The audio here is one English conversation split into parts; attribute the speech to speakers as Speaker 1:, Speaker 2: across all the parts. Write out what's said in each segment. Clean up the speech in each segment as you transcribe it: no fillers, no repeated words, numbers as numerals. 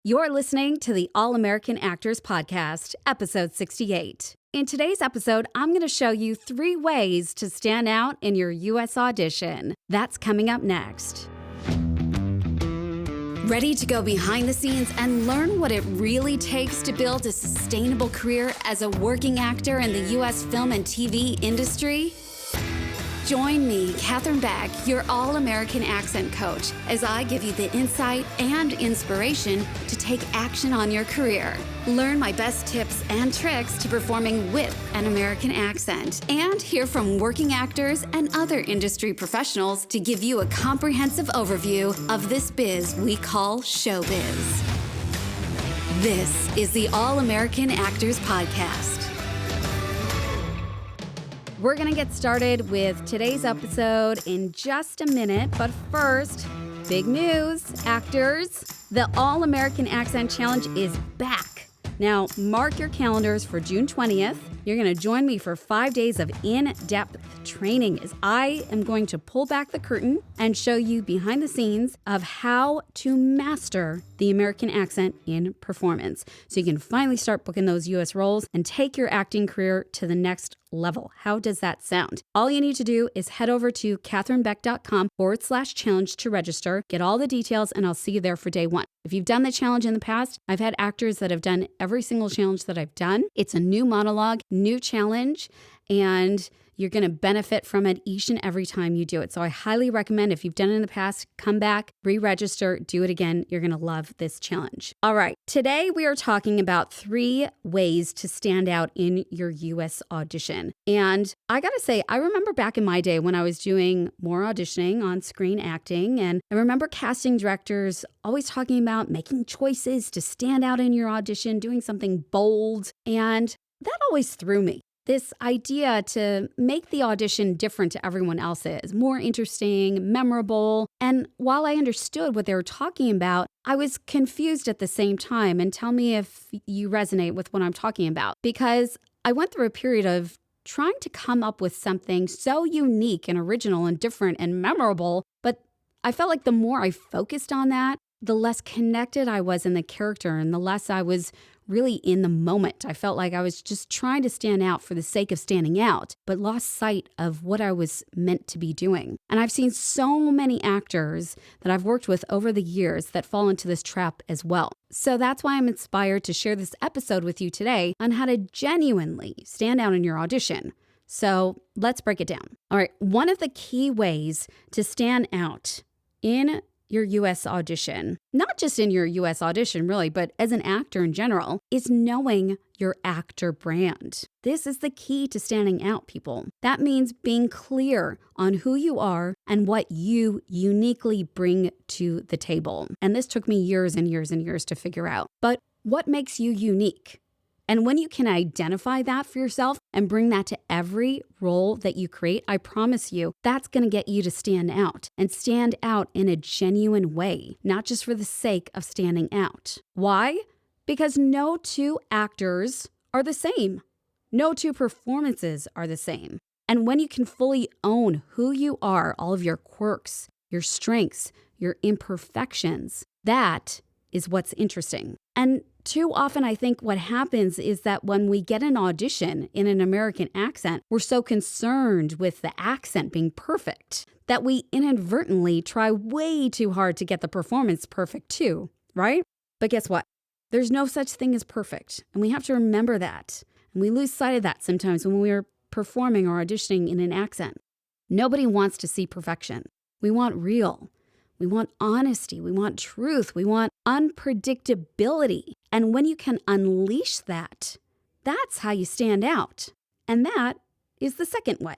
Speaker 1: You're listening to the All American Actors Podcast, episode 68. In today's episode, I'm going to show you 3 ways to stand out in your U.S. audition. That's coming up next. Ready to go behind the scenes and learn what it really takes to build a sustainable career as a working actor in the U.S. film and TV industry? Join me, Catherine Beck, your All-American Accent Coach, as I give you the insight and inspiration to take action on your career. Learn my best tips and tricks to performing with an American accent, and hear from working actors and other industry professionals to give you a comprehensive overview of this biz we call showbiz. This is the All-American Actors Podcast. We're going to get started with today's episode in just a minute, but first, big news, actors. The All-American Accent Challenge is back. Now, mark your calendars for June 20th. You're going to join me for 5 days of in-depth training as I am going to pull back the curtain and show you behind the scenes of how to master the American accent in performance, so you can finally start booking those U.S. roles and take your acting career to the next level. How does that sound? All you need to do is head over to catherinebeck.com/challenge to register, get all the details, and I'll see you there for day 1. If you've done the challenge in the past, I've had actors that have done every single challenge that I've done. It's a new monologue, new challenge, and you're going to benefit from it each and every time you do it. So I highly recommend, if you've done it in the past, come back, re-register, do it again. You're going to love this challenge. All right, today we are talking about 3 ways to stand out in your U.S. audition. And I got to say, I remember back in my day when I was doing more auditioning, on-screen acting, and I remember casting directors always talking about making choices to stand out in your audition, doing something bold, and that always threw me. This idea to make the audition different to everyone else's, more interesting, memorable. And while I understood what they were talking about, I was confused at the same time. And tell me if you resonate with what I'm talking about. Because I went through a period of trying to come up with something so unique and original and different and memorable. But I felt like the more I focused on that, the less connected I was in the character and the less I was really in the moment. I felt like I was just trying to stand out for the sake of standing out, but lost sight of what I was meant to be doing. And I've seen so many actors that I've worked with over the years that fall into this trap as well. So that's why I'm inspired to share this episode with you today on how to genuinely stand out in your audition. So let's break it down. All right, one of the key ways to stand out in your U.S. audition, not just in your U.S. audition really, but as an actor in general, is knowing your actor brand. This is the key to standing out, people. That means being clear on who you are and what you uniquely bring to the table. And this took me years and years and years to figure out. But what makes you unique? And when you can identify that for yourself and bring that to every role that you create, I promise you, that's going to get you to stand out and stand out in a genuine way, not just for the sake of standing out. Why? Because no 2 actors are the same. No 2 performances are the same. And when you can fully own who you are, all of your quirks, your strengths, your imperfections, that is what's interesting. And too often, I think what happens is that when we get an audition in an American accent, we're so concerned with the accent being perfect that we inadvertently try way too hard to get the performance perfect too, right? But guess what? There's no such thing as perfect, and we have to remember that. And we lose sight of that sometimes when we are performing or auditioning in an accent. Nobody wants to see perfection. We want real. We want honesty, we want truth, we want unpredictability. And when you can unleash that, that's how you stand out. And that is the second way,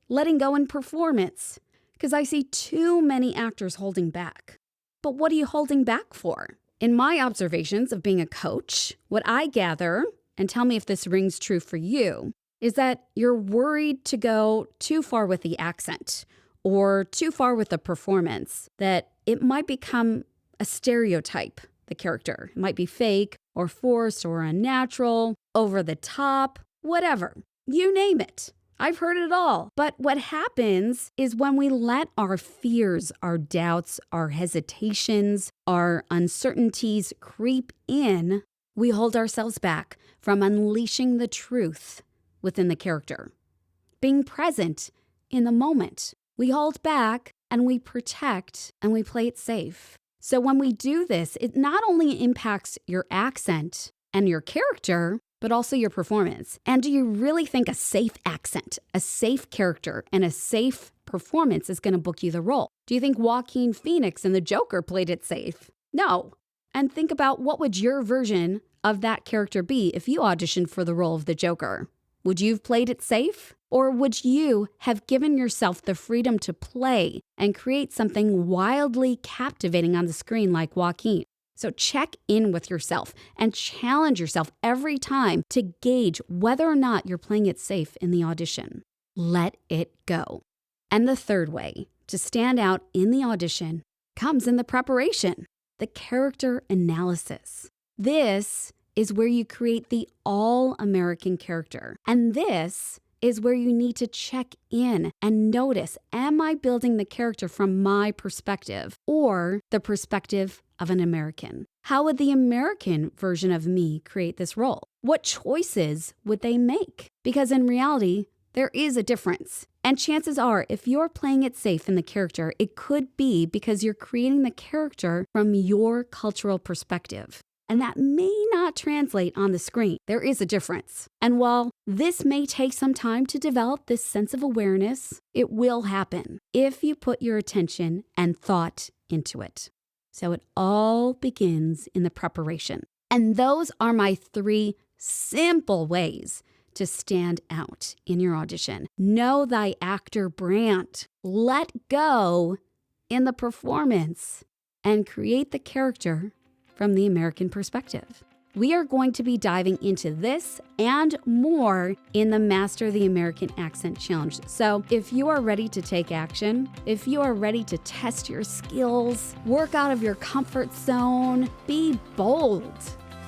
Speaker 1: letting go in performance. Because I see too many actors holding back. But what are you holding back for? In my observations of being a coach, what I gather, and tell me if this rings true for you, is that you're worried to go too far with the accent or too far with the performance, that it might become a stereotype, the character. It might be fake or forced or unnatural, over the top, whatever. You name it. I've heard it all. But what happens is when we let our fears, our doubts, our hesitations, our uncertainties creep in, we hold ourselves back from unleashing the truth within the character. Being present in the moment. We hold back and we protect and we play it safe. So when we do this, it not only impacts your accent and your character, but also your performance. And do you really think a safe accent, a safe character, and a safe performance is going to book you the role? Do you think Joaquin Phoenix in The Joker played it safe? No. And think about what would your version of that character be if you auditioned for the role of the Joker? Would you have played it safe? Or would you have given yourself the freedom to play and create something wildly captivating on the screen like Joaquin? So check in with yourself and challenge yourself every time to gauge whether or not you're playing it safe in the audition. Let it go. And the third way to stand out in the audition comes in the preparation, the character analysis. This is where you create the all-American character. And this is where you need to check in and notice, am I building the character from my perspective or the perspective of an American? How would the American version of me create this role? What choices would they make? Because in reality, there is a difference. And chances are, if you're playing it safe in the character, it could be because you're creating the character from your cultural perspective. And that may not translate on the screen. There is a difference. And while this may take some time to develop this sense of awareness, it will happen if you put your attention and thought into it. So it all begins in the preparation. And those are my 3 simple ways to stand out in your audition. Know thy actor brand. Let go in the performance and create the character from the American perspective. We are going to be diving into this and more in the Master the American Accent Challenge. So if you are ready to take action, if you are ready to test your skills, work out of your comfort zone, be bold,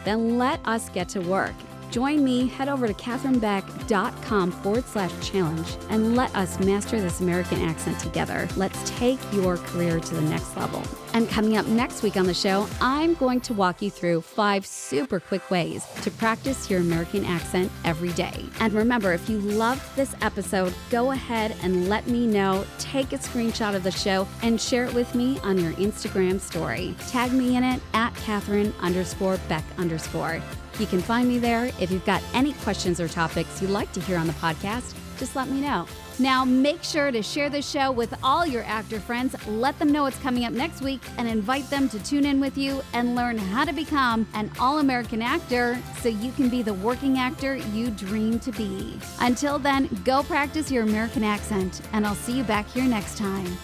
Speaker 1: then let us get to work. Join me, head over to katherinebeck.com/challenge and let us master this American accent together. Let's take your career to the next level. And coming up next week on the show, I'm going to walk you through 5 super quick ways to practice your American accent every day. And remember, if you loved this episode, go ahead and let me know. Take a screenshot of the show and share it with me on your Instagram story. Tag me in it at Katherine_Beck_. You can find me there. If you've got any questions or topics you'd like to hear on the podcast, just let me know. Now, make sure to share the show with all your actor friends. Let them know what's coming up next week and invite them to tune in with you and learn how to become an all-American actor so you can be the working actor you dream to be. Until then, go practice your American accent, and I'll see you back here next time.